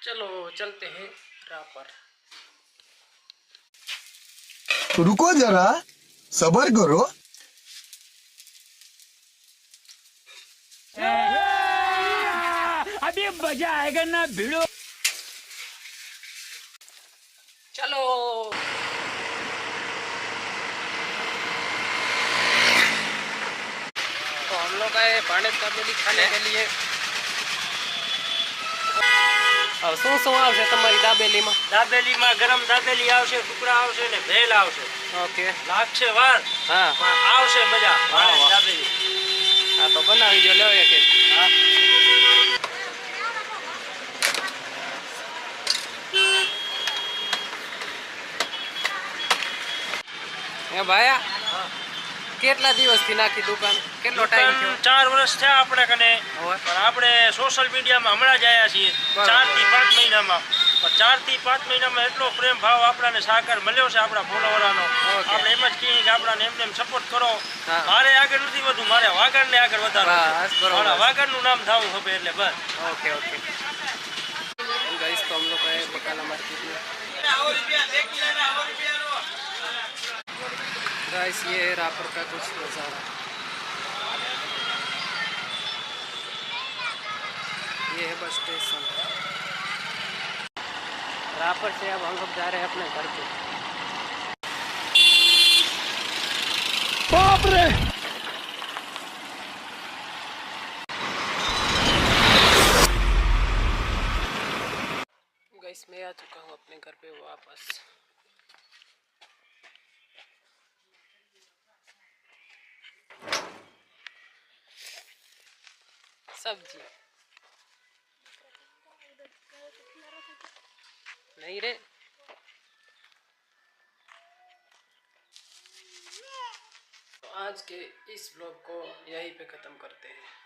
चलो चलते हैं रापर। रुको जरा, सबर करो। अभी मजा आएगा ना भिड़ो। चलो तो हम लोग आए भाणेज दाबेली खाने के लिए। अब શું આવશે તમારી દાબેલીમાં? દાબેલીમાં ગરમ દાબેલી આવશે, ટુકડા આવશે ને ભેલ આવશે. ઓકે લાગશે વાર હા પણ આવશે મજા. વાહ, વાહ. દાબેલી હા તો બનાવી દો, લ્યો એક એક. હા. એ ભાયા કેટલા દિવસથી નાખી દુકાન? કેટલો ટાઈમ થયો? 4 વર્ષ થયા આપણે કને, હવે પણ આપણે સોશિયલ મીડિયામાં હમણાં જ આવ્યા છીએ. બરાબર. 4 થી 5 મહિનામાં. પણ 4 થી 5 મહિનામાં એટલો પ્રેમ ભાવ આપણાને સહકાર મળ્યો છે આપણા ફોલોવરોનો. ઓકે. આપણે એમ જ કહીએ કે આપણાને એમને એમ સપોર્ટ કરો. હા. મારે આગળ નથી વધવું, મારે વાગડને આગળ વધારવું છે. બસ, બરોબર. મારા વાગડનું નામ થવું ખપે એટલે બસ. ओके ओके गाइस, तो हम लोग आए बकाला मार्केट में। गाइस ये है रापर का कुछ नज़ारा। ये है बस स्टेशन। रापर से अब हम लोग जा रहे हैं अपने घर पे। बाप रे। गाइस मैं आ चुका हूँ अपने घर पे वापस। सब्जी नहीं रे। तो आज के इस ब्लॉग को यहीं पे ख़त्म करते हैं।